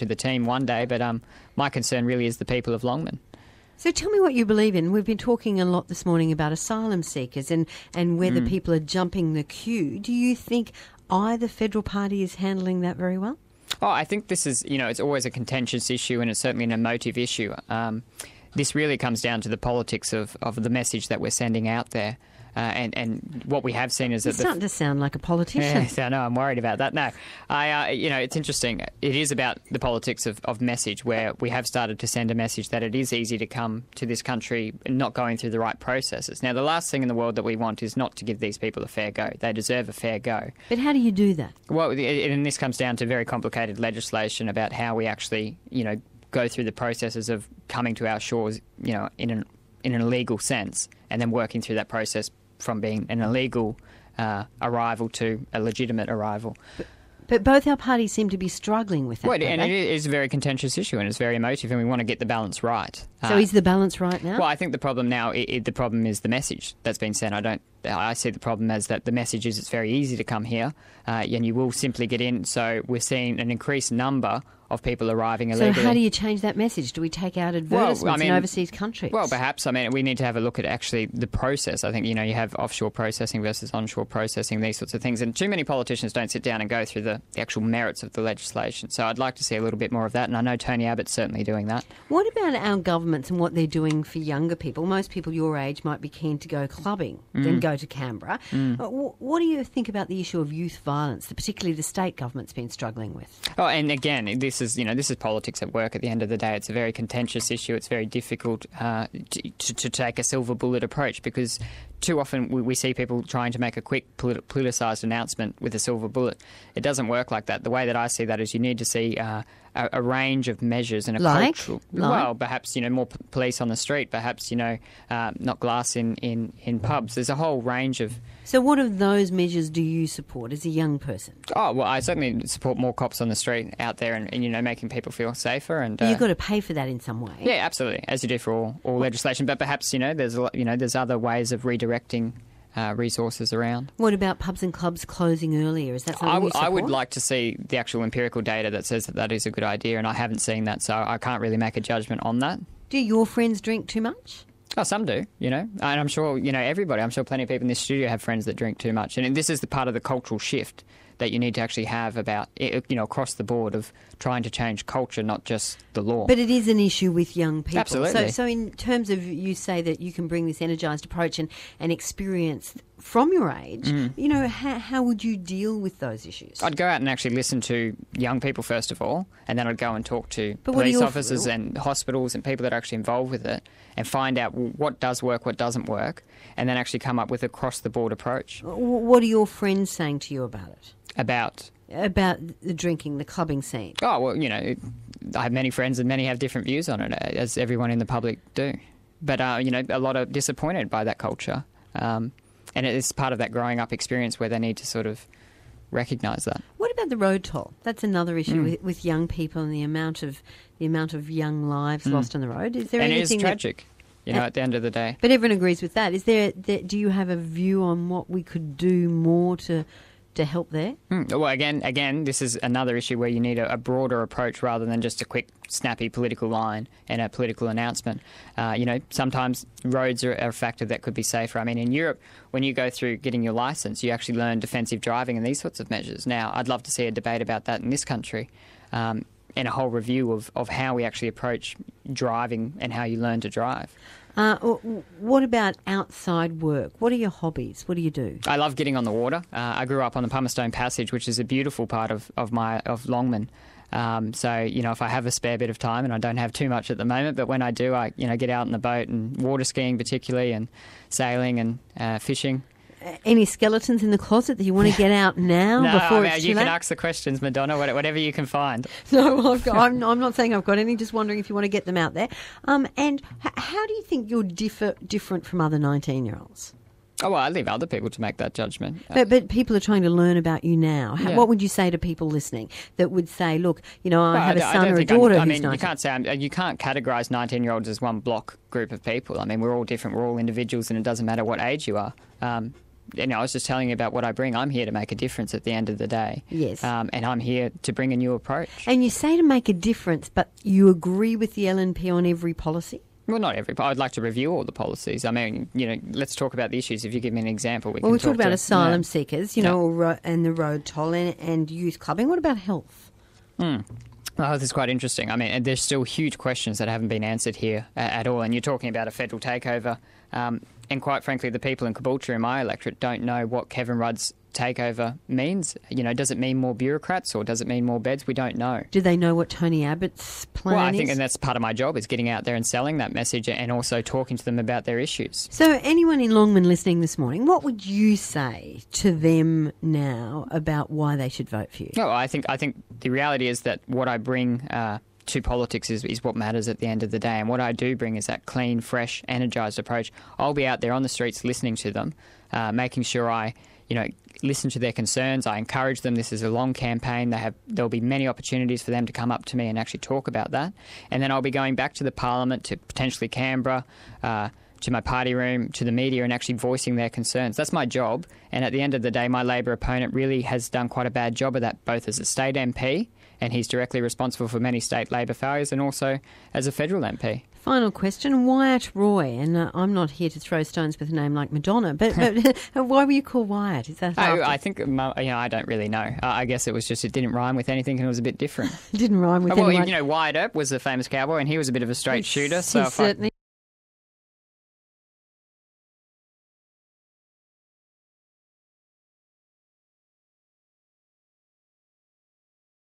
to the team one day, but my concern really is the people of Longman. So tell me what you believe in. We've been talking a lot this morning about asylum seekers and whether people are jumping the queue. Do you think either federal party is handling that very well? Oh, I think this is, it's always a contentious issue, and it's certainly an emotive issue. This really comes down to the politics of the message that we're sending out there. And what we have seen is that... You're starting to sound like a politician. Yes, I know, I'm worried about that. No, it's interesting. It is about the politics of message, where we have started to send a message that it is easy to come to this country not going through the right processes. Now, the last thing in the world that we want is not to give these people a fair go. They deserve a fair go. But how do you do that? Well, and this comes down to very complicated legislation about how we actually, go through the processes of coming to our shores, in an illegal sense, and then working through that process from being an illegal arrival to a legitimate arrival. But both our parties seem to be struggling with that. Well, and it is a very contentious issue, and it's very emotive, and we want to get the balance right. So is the balance right now? Well, I think the problem now, the problem is the message that's been sent. I see the problem as that the message is it's very easy to come here, and you will simply get in. So we're seeing an increased number of people arriving illegally. So how do you change that message? Do we take out advertisements in overseas countries? Well, perhaps. We need to have a look at actually the process. I think, you have offshore processing versus onshore processing, these sorts of things. And too many politicians don't sit down and go through the actual merits of the legislation. So I'd like to see a little bit more of that. And I know Tony Abbott's certainly doing that. What about our governments and what they're doing for younger people? Most people your age might be keen to go clubbing, then go to Canberra. What do you think about the issue of youth violence that particularly the state government's been struggling with? Oh, and again, this is politics at work at the end of the day. It's a very contentious issue. It's very difficult to take a silver bullet approach, because too often we see people trying to make a quick politicised announcement with a silver bullet. It doesn't work like that. The way that I see that is you need to see a range of measures and a cultural... Well, perhaps, more police on the street, perhaps, not glass in pubs. There's a whole range of... So what of those measures do you support as a young person? Oh, well, I certainly support more cops on the street out there and making people feel safer. And you've got to pay for that in some way. Yeah, absolutely, as you do for all legislation. But perhaps, there's other ways of redirecting resources around. What about pubs and clubs closing earlier? Is that something you support? I would like to see the actual empirical data that says that is a good idea, and I haven't seen that, so I can't really make a judgment on that. Do your friends drink too much? Oh, some do, and I'm sure, everybody, I'm sure plenty of people in this studio have friends that drink too much. And this is the part of the cultural shift that you need to actually have about, across the board of trying to change culture, not just the law. But it is an issue with young people. Absolutely. So in terms of, you say that you can bring this energised approach and experience from your age, how would you deal with those issues? I'd go out and actually listen to young people first of all, and then I'd go and talk to police officers and hospitals and people that are actually involved with it, and find out what does work, what doesn't work, and then actually come up with a across-the-board approach. What are your friends saying to you about it? About the drinking, the clubbing scene? Oh, well, I have many friends and many have different views on it, as everyone in the public do. But, a lot are disappointed by that culture. And it's part of that growing up experience where they need to sort of recognise that. What about the road toll? That's another issue with young people and the amount of young lives lost on the road. Is there anything? And it is tragic, at the end of the day. But everyone agrees with that. Do you have a view on what we could do more to help there? Well, again, this is another issue where you need a broader approach rather than just a quick, snappy political line and a political announcement. Sometimes roads are a factor that could be safer. In Europe, when you go through getting your licence, you actually learn defensive driving and these sorts of measures. Now, I'd love to see a debate about that in this country, and a whole review of how we actually approach driving and how you learn to drive. What about outside work? What are your hobbies? What do you do? I love getting on the water. I grew up on the Pumicestone Passage, which is a beautiful part of Longman. So, if I have a spare bit of time, and I don't have too much at the moment, but when I do, I get out in the boat and water skiing particularly, and sailing and fishing. Any skeletons in the closet that you want to get out now before it's too late? You can ask the questions, Madonna, whatever you can find. No, I'm not saying I've got any, just wondering if you want to get them out there. And how do you think you're different from other 19-year-olds? Oh, well, I leave other people to make that judgment. But people are trying to learn about you now. What would you say to people listening that would say, look, I have a son or a daughter who's 19? You can't categorise 19-year-olds as one block group of people. We're all different. We're all individuals, and it doesn't matter what age you are. I was just telling you about what I bring. I'm here to make a difference at the end of the day. Yes. And I'm here to bring a new approach. And you say to make a difference, but you agree with the LNP on every policy? Well, not every. I'd like to review all the policies. I mean, let's talk about the issues. If you give me an example, we talked about asylum seekers, and the road toll and youth clubbing. What about health? Oh, this is quite interesting. I mean, there's still huge questions that haven't been answered here at all. And you're talking about a federal takeover. And quite frankly, the people in Caboolture in my electorate don't know what Kevin Rudd's takeover means. Does it mean more bureaucrats or does it mean more beds? We don't know. Do they know what Tony Abbott's plan is? Well, I think and that's part of my job, is getting out there and selling that message and also talking to them about their issues. So anyone in Longman listening this morning, what would you say to them now about why they should vote for you? No, I think the reality is that what I bring to politics is what matters at the end of the day. And what I do bring is that clean, fresh, energised approach. I'll be out there on the streets listening to them, making sure I listen to their concerns. I encourage them. This is a long campaign. There'll be many opportunities for them to come up to me and actually talk about that. And then I'll be going back to the Parliament, to potentially Canberra, to my party room, to the media, and actually voicing their concerns. That's my job. And at the end of the day, my Labor opponent really has done quite a bad job of that, both as a state MP, and he's directly responsible for many state Labor failures, and also as a federal MP. Final question, Wyatt Roy, and I'm not here to throw stones with a name like Madonna, but why were you called Wyatt? Is that I think, I don't really know. I guess it didn't rhyme with anything and it was a bit different. It didn't rhyme with anything. Well, Wyatt Earp was a famous cowboy and he was a bit of a straight shooter. So certainly